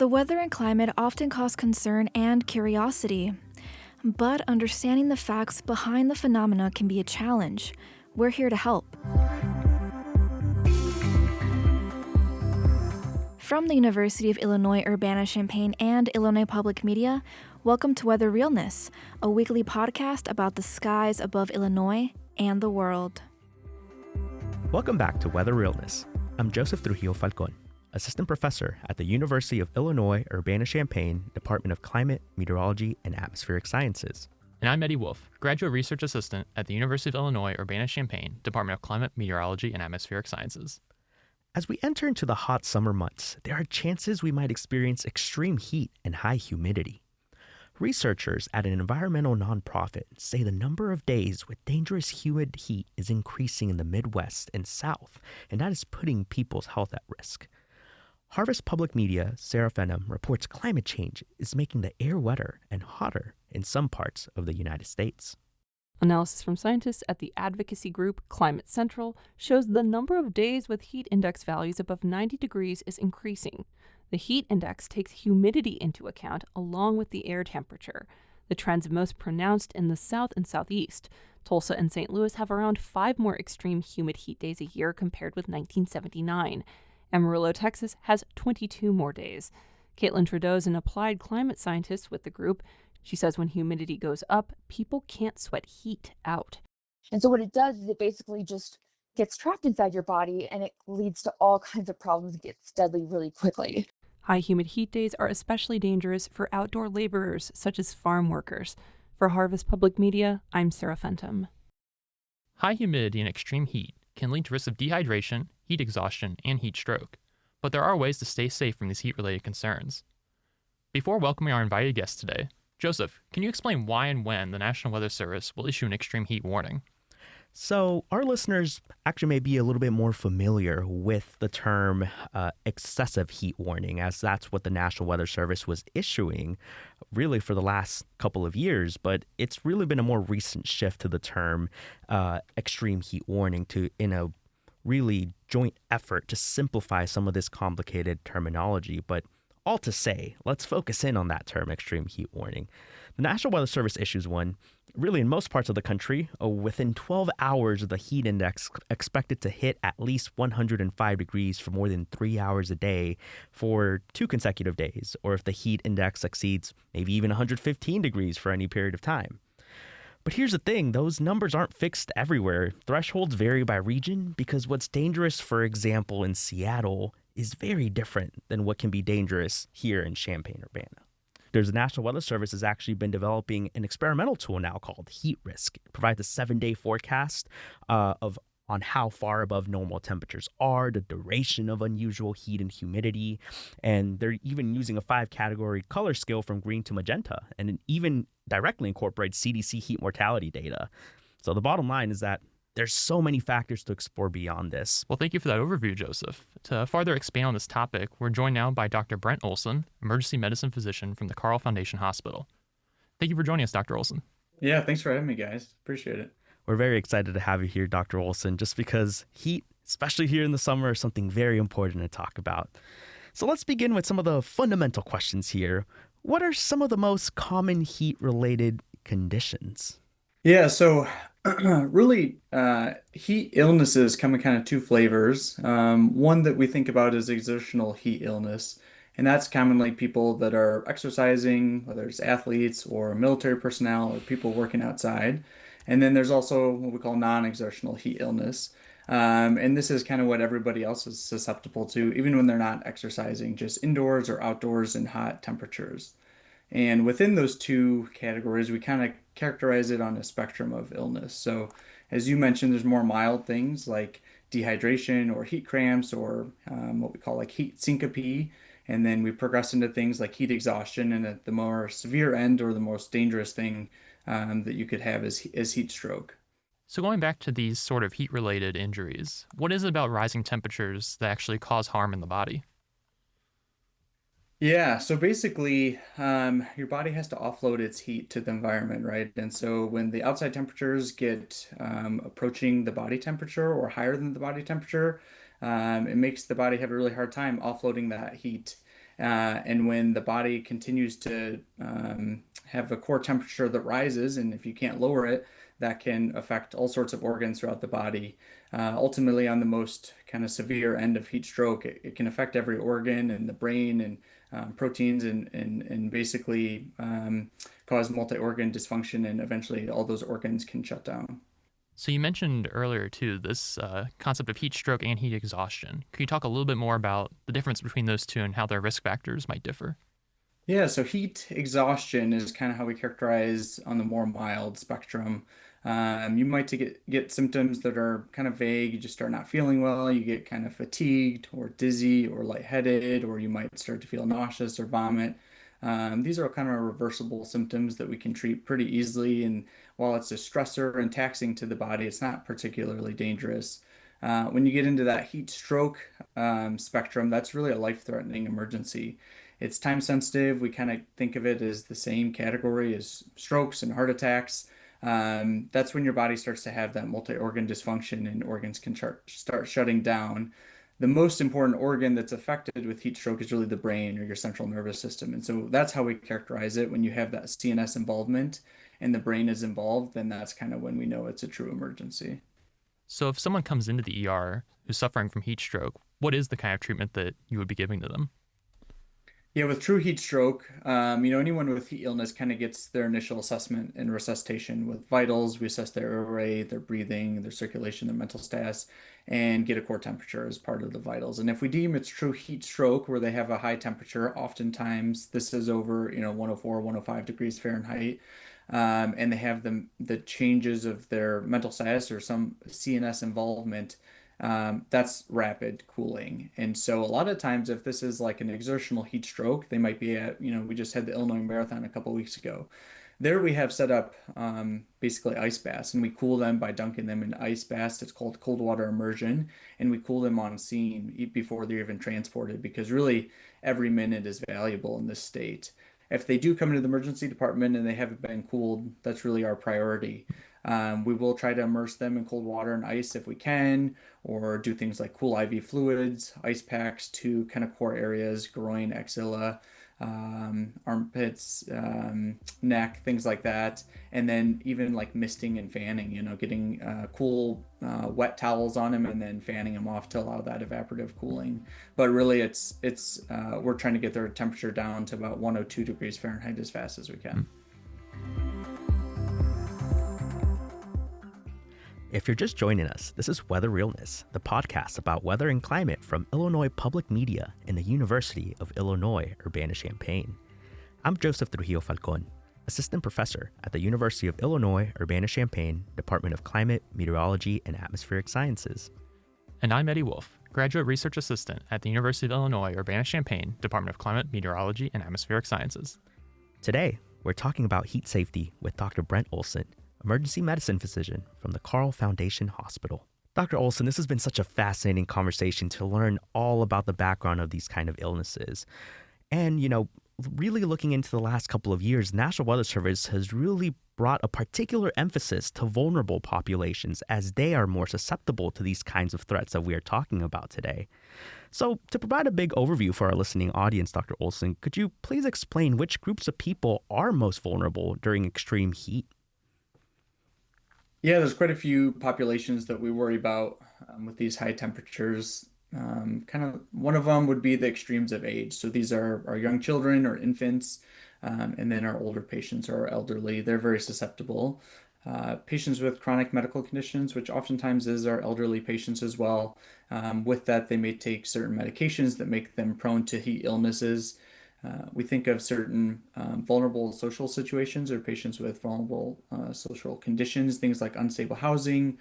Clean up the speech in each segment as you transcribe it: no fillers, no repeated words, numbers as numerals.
The weather and climate often cause concern and curiosity, but understanding the facts behind the phenomena can be a challenge. We're here to help. From the University of Illinois Urbana-Champaign and Illinois Public Media, welcome to Weather Realness, a weekly podcast about the skies above Illinois and the world. Welcome back to Weather Realness. I'm Joseph Trujillo Falcon, Assistant Professor at the University of Illinois Urbana-Champaign, Department of Climate, Meteorology, and Atmospheric Sciences. And I'm Eddie Wolf, Graduate Research Assistant at the University of Illinois Urbana-Champaign, Department of Climate, Meteorology, and Atmospheric Sciences. As we enter into the hot summer months, there are chances we might experience extreme heat and high humidity. Researchers at an environmental nonprofit say the number of days with dangerous humid heat is increasing in the Midwest and South, and that is putting people's health at risk. Harvest Public Media, Sarah Fenham, reports climate change is making the air wetter and hotter in some parts of the United States. Analysis from scientists at the advocacy group Climate Central shows the number of days with heat index values above 90 degrees is increasing. The heat index takes humidity into account along with the air temperature. The trend's most pronounced in the south and southeast. Tulsa and St. Louis have around 5 more extreme humid heat days a year compared with 1979. Amarillo, Texas has 22 more days. Caitlin Trudeau is an applied climate scientist with the group. She says when humidity goes up, people can't sweat heat out. And so what it does is it basically just gets trapped inside your body and it leads to all kinds of problems. It gets deadly really quickly. High humid heat days are especially dangerous for outdoor laborers such as farm workers. For Harvest Public Media, I'm Sarah Fenton. High humidity and extreme heat can lead to risks of dehydration, heat exhaustion, and heat stroke. But there are ways to stay safe from these heat-related concerns. Before welcoming our invited guest today, Joseph, can you explain why and when the National Weather Service will issue an extreme heat warning? So our listeners actually may be a little bit more familiar with the term excessive heat warning, as that's what the National Weather Service was issuing really for the last couple of years. But it's really been a more recent shift to the term extreme heat warning in a really joint effort to simplify some of this complicated terminology. But all to say, let's focus in on that term, extreme heat warning. The National Weather Service issues one, really in most parts of the country, within 12 hours of the heat index expected to hit at least 105 degrees for more than 3 hours a day for 2 consecutive days, or if the heat index exceeds maybe even 115 degrees for any period of time. But here's the thing, those numbers aren't fixed everywhere. Thresholds vary by region because what's dangerous, for example, in Seattle is very different than what can be dangerous here in Champaign-Urbana. The National Weather Service has actually been developing an experimental tool now called Heat Risk. It provides a 7-day forecast on how far above normal temperatures are, the duration of unusual heat and humidity, and they're even using a 5-category color scale from green to magenta, and it even directly incorporates CDC heat mortality data. So the bottom line is that there's so many factors to explore beyond this. Well, thank you for that overview, Joseph. To further expand on this topic, we're joined now by Dr. Brent Olson, emergency medicine physician from the Carle Foundation Hospital. Thank you for joining us, Dr. Olson. Yeah, thanks for having me, guys. Appreciate it. We're very excited to have you here, Dr. Olson, just because heat, especially here in the summer, is something very important to talk about. So let's begin with some of the fundamental questions here. What are some of the most common heat-related conditions? Yeah, so really, heat illnesses come in kind of 2 flavors. One that we think about is exertional heat illness, and that's commonly people that are exercising, whether it's athletes or military personnel or people working outside. And then there's also what we call non-exertional heat illness. And this is kind of what everybody else is susceptible to, even when they're not exercising, just indoors or outdoors in hot temperatures. And within those 2 categories, we kind of characterize it on a spectrum of illness. So as you mentioned, there's more mild things like dehydration or heat cramps or what we call like heat syncope. And then we progress into things like heat exhaustion. And at the more severe end or the most dangerous thing that you could have is heat stroke. So going back to these sort of heat-related injuries, what is it about rising temperatures that actually cause harm in the body? Yeah, so basically, your body has to offload its heat to the environment, right? And so when the outside temperatures get approaching the body temperature or higher than the body temperature, it makes the body have a really hard time offloading that heat. And when the body continues to have a core temperature that rises, and if you can't lower it, that can affect all sorts of organs throughout the body. Ultimately, on the most kind of severe end of heat stroke, it can affect every organ and the brain and proteins and basically cause multi-organ dysfunction, and eventually all those organs can shut down. So you mentioned earlier too this concept of heat stroke and heat exhaustion. Could you talk a little bit more about the difference between those two and how their risk factors might differ? Yeah, so heat exhaustion is kind of how we characterize on the more mild spectrum. You might get symptoms that are kind of vague. You just start not feeling well. You get kind of fatigued or dizzy or lightheaded, or you might start to feel nauseous or vomit. These are kind of reversible symptoms that we can treat pretty easily. And while it's a stressor and taxing to the body, it's not particularly dangerous. When you get into that heat stroke spectrum, that's really a life-threatening emergency. It's time sensitive. We kind of think of it as the same category as strokes and heart attacks. That's when your body starts to have that multi-organ dysfunction and organs can start shutting down. The most important organ that's affected with heat stroke is really the brain or your central nervous system. And so that's how we characterize it. When you have that CNS involvement and the brain is involved, then that's kind of when we know it's a true emergency. So if someone comes into the ER who's suffering from heat stroke, what is the kind of treatment that you would be giving to them? Yeah, with true heat stroke, anyone with heat illness kind of gets their initial assessment and resuscitation with vitals. We assess their airway, their breathing, their circulation, their mental status, and get a core temperature as part of the vitals. And if we deem it's true heat stroke where they have a high temperature, oftentimes this is over, 104, 105 degrees Fahrenheit, and they have the changes of their mental status or some CNS involvement, that's rapid cooling. And so a lot of times, if this is like an exertional heat stroke, they might be at, we just had the Illinois Marathon a couple of weeks ago. There we have set up basically ice baths, and we cool them by dunking them in ice baths. It's called cold water immersion, and we cool them on scene before they're even transported, because really every minute is valuable in this state. If they do come into the emergency department and they haven't been cooled, that's really our priority. We will try to immerse them in cold water and ice if we can, or do things like cool IV fluids, ice packs to kind of core areas, groin, axilla, armpits, neck, things like that. And then even like misting and fanning, getting cool wet towels on them and then fanning them off to allow that evaporative cooling. But really it's we're trying to get their temperature down to about 102 degrees Fahrenheit as fast as we can. If you're just joining us, this is Weather Realness, the podcast about weather and climate from Illinois Public Media and the University of Illinois Urbana-Champaign. I'm Joseph Trujillo Falcon, assistant professor at the University of Illinois Urbana-Champaign Department of Climate, Meteorology, and Atmospheric Sciences. And I'm Eddie Wolf, graduate research assistant at the University of Illinois Urbana-Champaign Department of Climate, Meteorology, and Atmospheric Sciences. Today, we're talking about heat safety with Dr. Brent Olson, emergency medicine physician from the Carle Foundation Hospital. Dr. Olson, this has been such a fascinating conversation to learn all about the background of these kind of illnesses. And, really looking into the last couple of years, National Weather Service has really brought a particular emphasis to vulnerable populations as they are more susceptible to these kinds of threats that we are talking about today. So to provide a big overview for our listening audience, Dr. Olson, could you please explain which groups of people are most vulnerable during extreme heat? Yeah, there's quite a few populations that we worry about with these high temperatures. Kind of one of them would be the extremes of age. So these are our young children or infants, and then our older patients or our elderly. They're very susceptible. Patients with chronic medical conditions, which oftentimes is our elderly patients as well. With that, they may take certain medications that make them prone to heat illnesses. We think of certain vulnerable social situations or patients with vulnerable social conditions, things like unstable housing,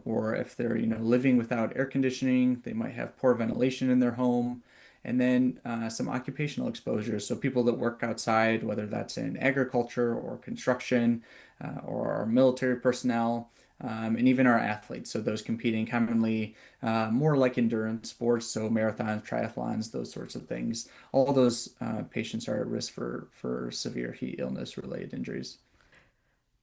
or if they're living without air conditioning, they might have poor ventilation in their home, and then some occupational exposures. So people that work outside, whether that's in agriculture or construction, or our military personnel. And even our athletes, so those competing commonly more like endurance sports, so marathons, triathlons, those sorts of things. All those patients are at risk for severe heat illness related injuries.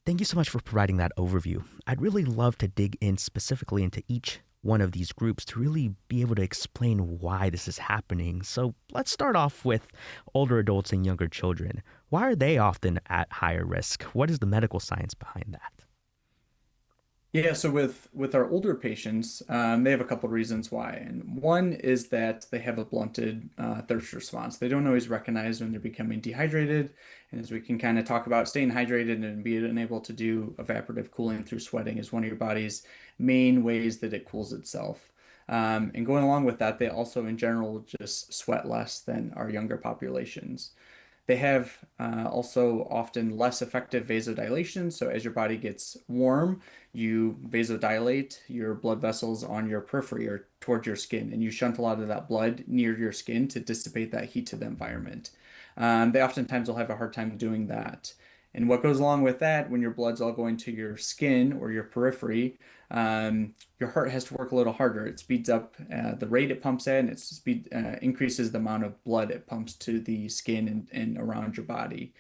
Thank you so much for providing that overview. I'd really love to dig in specifically into each one of these groups to really be able to explain why this is happening. So let's start off with older adults and younger children. Why are they often at higher risk? What is the medical science behind that? Yeah, so with our older patients, they have a couple of reasons why. And one is that they have a blunted thirst response. They don't always recognize when they're becoming dehydrated. And as we can kind of talk about, staying hydrated and being able to do evaporative cooling through sweating is one of your body's main ways that it cools itself. And going along with that, they also in general just sweat less than our younger populations. They have also often less effective vasodilation. So as your body gets warm, you vasodilate your blood vessels on your periphery or towards your skin, and you shunt a lot of that blood near your skin to dissipate that heat to the environment. They oftentimes will have a hard time doing that. And what goes along with that, when your blood's all going to your skin or your periphery, your heart has to work a little harder. It speeds up the rate it pumps at, and increases the amount of blood it pumps to the skin and around your body.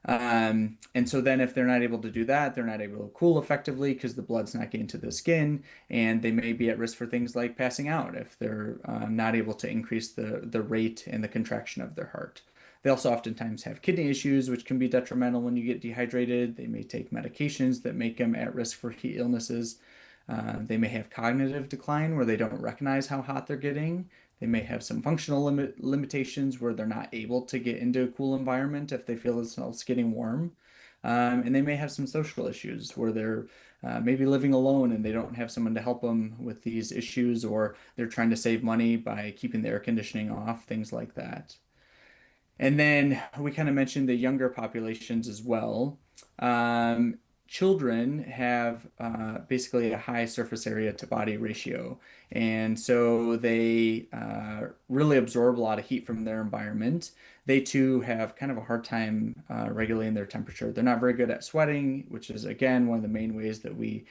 And so then if they're not able to do that, they're not able to cool effectively because the blood's not getting to the skin, and they may be at risk for things like passing out if they're not able to increase the rate and the contraction of their heart. They also oftentimes have kidney issues, which can be detrimental when you get dehydrated. They may take medications that make them at risk for heat illnesses. They may have cognitive decline where they don't recognize how hot they're getting. They may have some functional limitations where they're not able to get into a cool environment if they feel themselves getting warm. And they may have some social issues where they're maybe living alone and they don't have someone to help them with these issues, or they're trying to save money by keeping the air conditioning off, things like that. And then we kind of mentioned the younger populations as well. Children have basically a high surface area to body ratio. And so they really absorb a lot of heat from their environment. They too have kind of a hard time regulating their temperature. They're not very good at sweating, which is, again, one of the main ways that we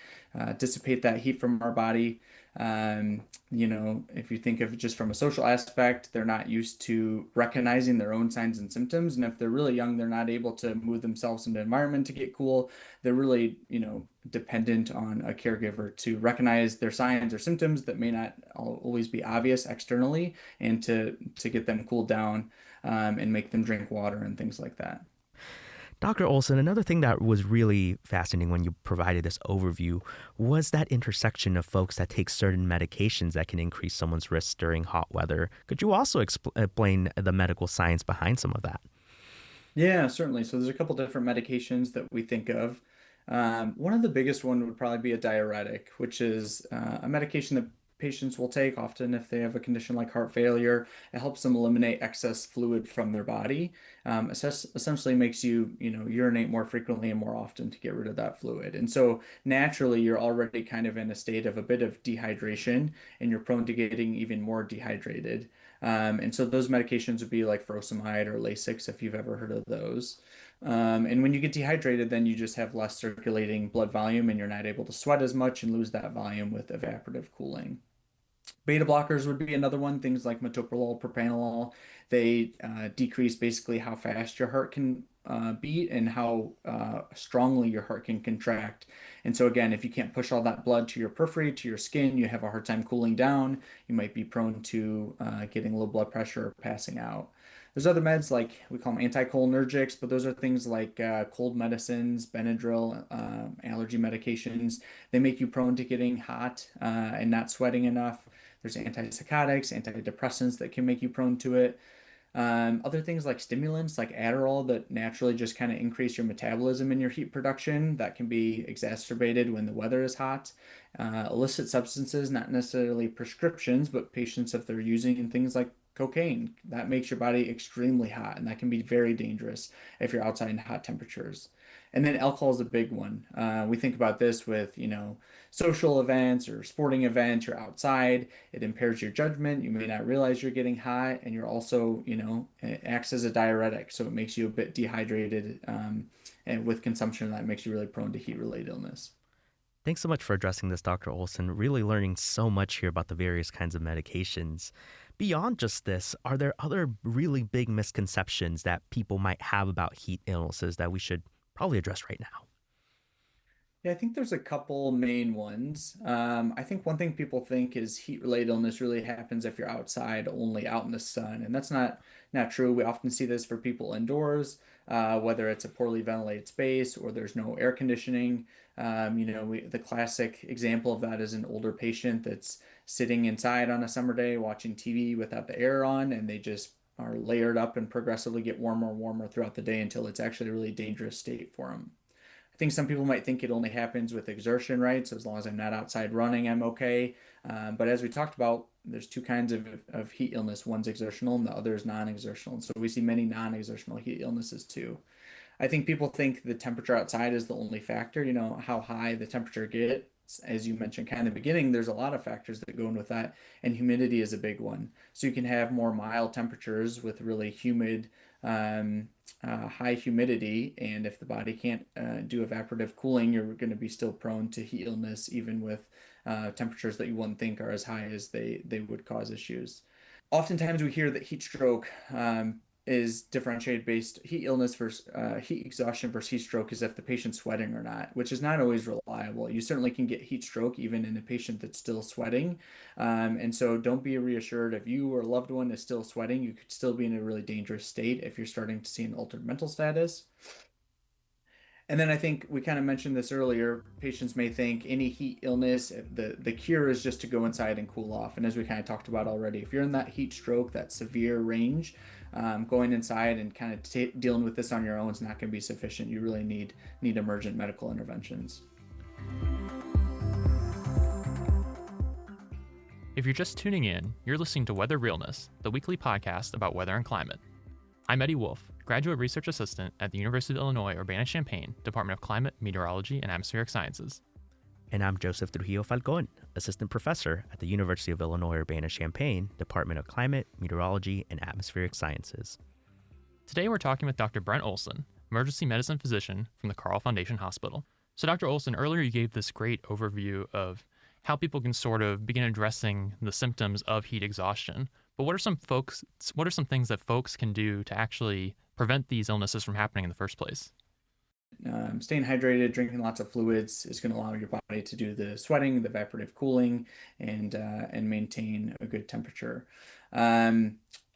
dissipate that heat from our body. If you think of it just from a social aspect, they're not used to recognizing their own signs and symptoms. And if they're really young, they're not able to move themselves into the environment to get cool. They're really, dependent on a caregiver to recognize their signs or symptoms that may not always be obvious externally, and to get them cooled down and make them drink water and things like that. Dr. Olson, another thing that was really fascinating when you provided this overview was that intersection of folks that take certain medications that can increase someone's risk during hot weather. Could you also explain the medical science behind some of that? Yeah, certainly. So there's a couple different medications that we think of. One of the biggest one would probably be a diuretic, which is a medication that patients will take often if they have a condition like heart failure. It helps them eliminate excess fluid from their body. Essentially makes you, urinate more frequently and more often to get rid of that fluid. And so naturally, you're already kind of in a state of a bit of dehydration, and you're prone to getting even more dehydrated. And so those medications would be like furosemide or Lasix, if you've ever heard of those. And when you get dehydrated, then you just have less circulating blood volume, and you're not able to sweat as much and lose that volume with evaporative cooling. Beta blockers would be another one, things like metoprolol, propranolol. They decrease basically how fast your heart can beat and how strongly your heart can contract. And so again, if you can't push all that blood to your periphery, to your skin, you have a hard time cooling down. You might be prone to getting low blood pressure or passing out. There's other meds, like we call them anticholinergics, but those are things like cold medicines, Benadryl, allergy medications. They make you prone to getting hot and not sweating enough. There's antipsychotics, antidepressants that can make you prone to it. Other things like stimulants, like Adderall, that naturally just kind of increase your metabolism and your heat production. That can be exacerbated when the weather is hot. Illicit substances, not necessarily prescriptions, but patients, if they're using things like cocaine, that makes your body extremely hot, and that can be very dangerous if you're outside in hot temperatures. And then alcohol is a big one. We think about this with, social events or sporting events. You're outside, it impairs your judgment. You may not realize you're getting hot, and you're also, it acts as a diuretic, so it makes you a bit dehydrated. And with consumption, that makes you really prone to heat-related illness. Thanks so much for addressing this, Dr. Olson. Really learning so much here about the various kinds of medications. Beyond just this, are there other really big misconceptions that people might have about heat illnesses that we should probably address right now? Yeah, I think there's a couple main ones. I think one thing people think is heat-related illness really happens if you're outside, only out in the sun, and that's not true. We often see this for people indoors, whether it's a poorly ventilated space or there's no air conditioning. The classic example of that is an older patient that's sitting inside on a summer day watching TV without the air on, and they just are layered up and progressively get warmer and warmer throughout the day until it's actually a really dangerous state for them. I think some people might think it only happens with exertion, right? So as long as I'm not outside running, I'm okay. But as we talked about, there's two kinds of heat illness. One's exertional and the other is non-exertional. And so we see many non-exertional heat illnesses too. I think people think the temperature outside is the only factor, how high the temperature gets. As you mentioned kind of in the beginning, there's a lot of factors that go in with that, and humidity is a big one. So you can have more mild temperatures with really humid, high humidity, and if the body can't do evaporative cooling, you're going to be still prone to heat illness, even with temperatures that you wouldn't think are as high as they would cause issues. Oftentimes, we hear that heat stroke is differentiated based heat illness versus heat exhaustion versus heat stroke is if the patient's sweating or not, which is not always reliable. You certainly can get heat stroke even in a patient that's still sweating. And so don't be reassured if you or a loved one is still sweating, you could still be in a really dangerous state if you're starting to see an altered mental status. And then I think we kind of mentioned this earlier. Patients may think any heat illness, the cure is just to go inside and cool off. And as we kind of talked about already, if you're in that heat stroke, that severe range, going inside and kind of dealing with this on your own is not going to be sufficient. You really need emergent medical interventions. If you're just tuning in, you're listening to Weather Realness, the weekly podcast about weather and climate. I'm Eddie Wolf, Graduate Research Assistant at the University of Illinois Urbana-Champaign, Department of Climate, Meteorology, and Atmospheric Sciences. And I'm Joseph Trujillo Falcon, Assistant Professor at the University of Illinois Urbana-Champaign, Department of Climate, Meteorology, and Atmospheric Sciences. Today we're talking with Dr. Brent Olson, Emergency Medicine Physician from the Carle Foundation Hospital. So Dr. Olson, earlier you gave this great overview of how people can sort of begin addressing the symptoms of heat exhaustion. But what are some things that folks can do to actually prevent these illnesses from happening in the first place? Staying hydrated, drinking lots of fluids is going to allow your body to do the sweating, the evaporative cooling, and maintain a good temperature.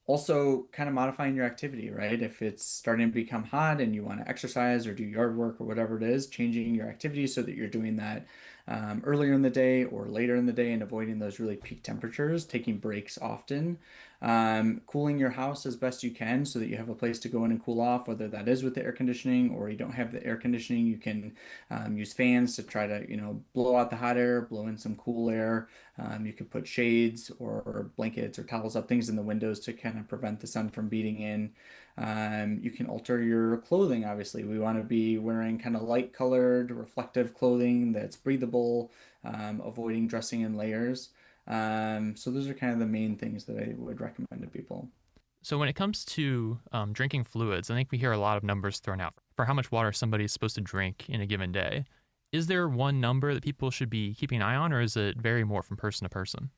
Also, kind of modifying your activity, right? If it's starting to become hot and you want to exercise or do yard work or whatever it is, changing your activity so that you're doing that earlier in the day or later in the day and avoiding those really peak temperatures, taking breaks often, cooling your house as best you can so that you have a place to go in and cool off, whether that is with the air conditioning or you don't have the air conditioning, you can use fans to try to, blow out the hot air, blow in some cool air. You could put shades or blankets or towels up, things in the windows to kind of prevent the sun from beating in. You can alter your clothing, obviously. We want to be wearing kind of light colored, reflective clothing that's breathable, avoiding dressing in layers. So those are kind of the main things that I would recommend to people. So when it comes to drinking fluids, I think we hear a lot of numbers thrown out for how much water somebody is supposed to drink in a given day. Is there one number that people should be keeping an eye on, or is it vary more from person to person?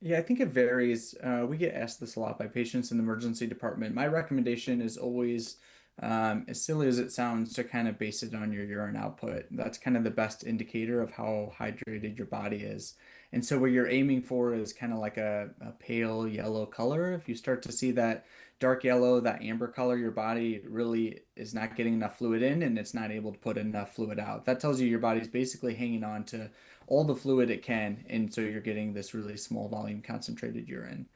Yeah, I think it varies. We get asked this a lot by patients in the emergency department. My recommendation is always, as silly as it sounds, to kind of base it on your urine output. That's kind of the best indicator of how hydrated your body is. And so what you're aiming for is kind of like a pale yellow color. If you start to see that dark yellow, that amber color, your body really is not getting enough fluid in and it's not able to put enough fluid out. That tells you your body's basically hanging on to all the fluid it can. And so you're getting this really small volume concentrated urine.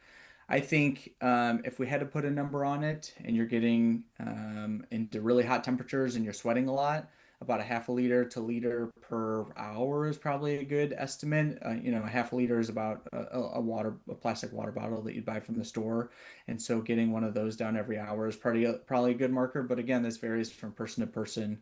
I think if we had to put a number on it and you're getting into really hot temperatures and you're sweating a lot, about a half a liter to liter per hour is probably a good estimate. A half a liter is about a plastic water bottle that you'd buy from the store. And so getting one of those down every hour is probably a good marker. But again, this varies from person to person.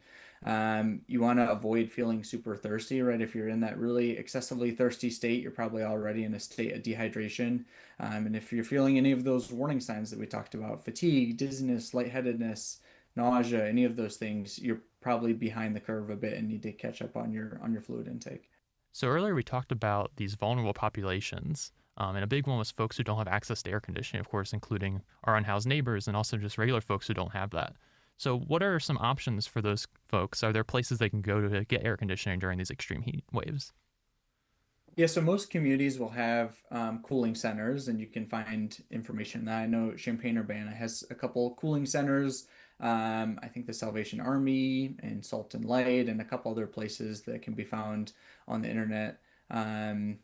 You want to avoid feeling super thirsty, right? If you're in that really excessively thirsty state, you're probably already in a state of dehydration. And if you're feeling any of those warning signs that we talked about, fatigue, dizziness, lightheadedness, nausea, any of those things, you're probably behind the curve a bit and need to catch up on your fluid intake. So earlier we talked about these vulnerable populations, and a big one was folks who don't have access to air conditioning, of course, including our unhoused neighbors and also just regular folks who don't have that. So what are some options for those folks? Are there places they can go to get air conditioning during these extreme heat waves? Yeah, so most communities will have cooling centers, and you can find information on that. I know Champaign-Urbana has a couple cooling centers. I think the Salvation Army and Salt and Light, and a couple other places that can be found on the internet. Um,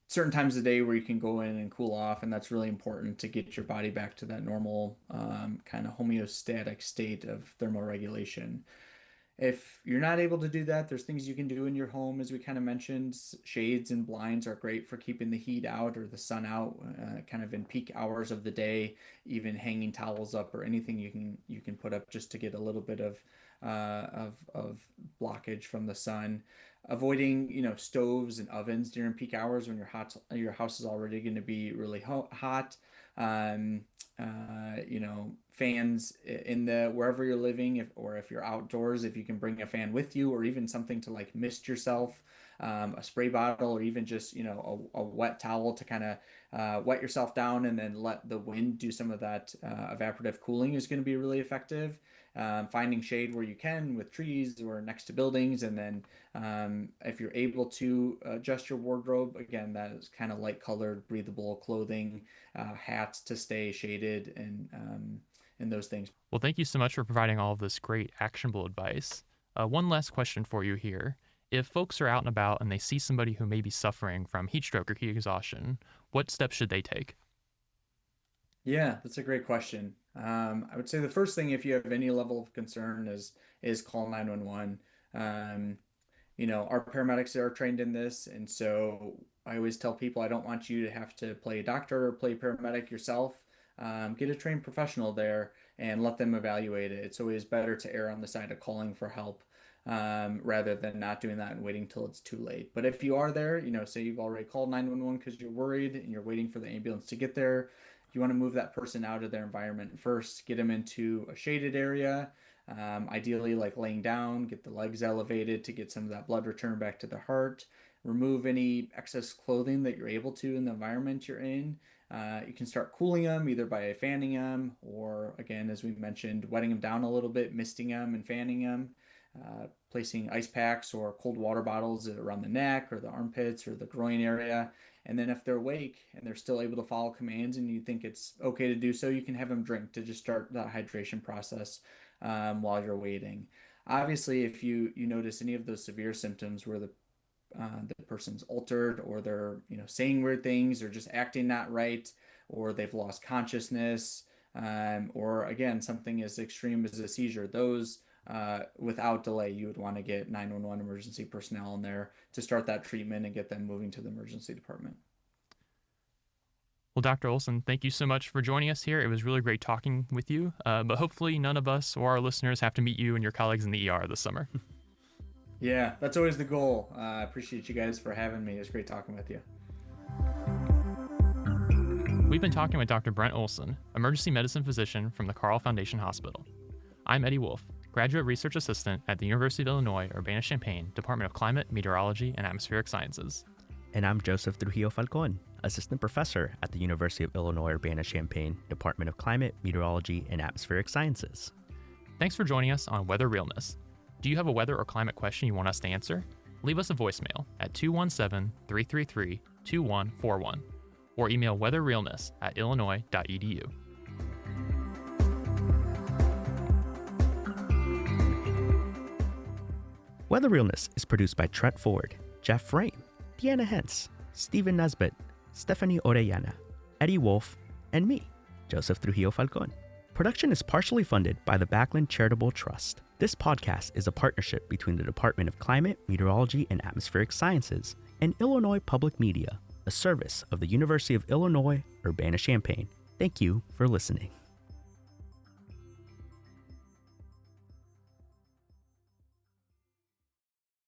Certain times of the day where you can go in and cool off, and that's really important to get your body back to that normal kind of homeostatic state of thermoregulation. If you're not able to do that, there's things you can do in your home, as we kind of mentioned. Shades and blinds are great for keeping the heat out or the sun out, kind of in peak hours of the day. Even hanging towels up or anything you can put up just to get a little bit of blockage from the sun. Avoiding, stoves and ovens during peak hours when your house is already going to be really hot. Um, Fans in the wherever you're living, if you're outdoors, if you can bring a fan with you, or even something to like mist yourself, a spray bottle, or even just a wet towel to kind of wet yourself down, and then let the wind do some of that evaporative cooling is going to be really effective. Finding shade where you can with trees or next to buildings, and then if you're able to adjust your wardrobe, again, that is kind of light colored, breathable clothing, hats to stay shaded, and those things. Well, thank you so much for providing all of this great actionable advice. One last question for you here. If folks are out and about and they see somebody who may be suffering from heat stroke or heat exhaustion, what steps should they take? Yeah, that's a great question. I would say the first thing, if you have any level of concern, is call 911. Our paramedics are trained in this, and so I always tell people I don't want you to have to play doctor or play paramedic yourself. Get a trained professional there and let them evaluate it. It's always better to err on the side of calling for help, rather than not doing that and waiting till it's too late. But if you are there, say you've already called 911 because you're worried and you're waiting for the ambulance to get there, you want to move that person out of their environment first, get them into a shaded area, ideally like laying down, get the legs elevated to get some of that blood return back to the heart. Remove any excess clothing that you're able to in the environment you're in. You can start cooling them either by fanning them, or again, as we mentioned, wetting them down a little bit, misting them and fanning them. Placing ice packs or cold water bottles around the neck or the armpits or the groin area. And then if they're awake and they're still able to follow commands and you think it's okay to do so, you can have them drink to just start that hydration process while you're waiting. Obviously, if you notice any of those severe symptoms where the person's altered, or they're saying weird things, or just acting not right, or they've lost consciousness, or again something as extreme as a seizure, those without delay you would want to get 911 emergency personnel in there to start that treatment and get them moving to the emergency department. Well, Dr. Olson, thank you so much for joining us here. It was really great talking with you, but hopefully none of us or our listeners have to meet you and your colleagues in the ER this summer. Yeah, that's always the goal. I appreciate you guys for having me. It was great talking with you. We've been talking with Dr. Brent Olson, emergency medicine physician from the Carle Foundation Hospital. I'm Eddie Wolf, graduate research assistant at the University of Illinois Urbana-Champaign Department of Climate, Meteorology, and Atmospheric Sciences. And I'm Joseph Trujillo Falcon, assistant professor at the University of Illinois Urbana-Champaign Department of Climate, Meteorology, and Atmospheric Sciences. Thanks for joining us on Weather Realness. Do you have a weather or climate question you want us to answer? Leave us a voicemail at 217-333-2141 or email weatherrealness@illinois.edu. Weather Realness is produced by Trent Ford, Jeff Frame, Deanna Hentz, Stephen Nesbitt, Stephanie Orellana, Eddie Wolf, and me, Joseph Trujillo Falcon. Production is partially funded by the Backlund Charitable Trust. This podcast is a partnership between the Department of Climate, Meteorology, and Atmospheric Sciences and Illinois Public Media, a service of the University of Illinois Urbana-Champaign. Thank you for listening.